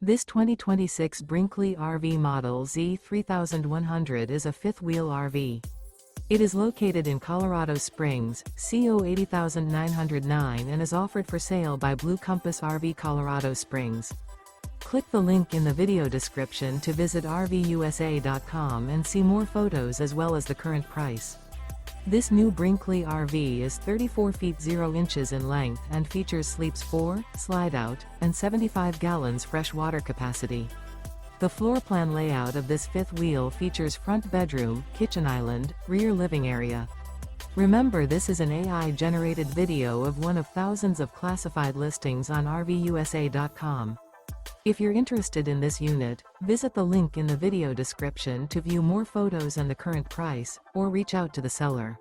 This 2026 Brinkley RV Model Z 3100 is a fifth-wheel RV. It is located in Colorado Springs, CO 80909 and is offered for sale by Blue Compass RV Colorado Springs. Click the link in the video description to visit RVUSA.com and see more photos as well as the current price. This new Brinkley RV is 34 feet 0 inches in length and features sleeps 4, slide-out, and 75 gallons fresh water capacity. The floor plan layout of this fifth wheel features front bedroom, kitchen island, rear living area. Remember, this is an AI-generated video of one of thousands of classified listings on RVUSA.com. If you're interested in this unit, visit the link in the video description to view more photos and the current price, or reach out to the seller.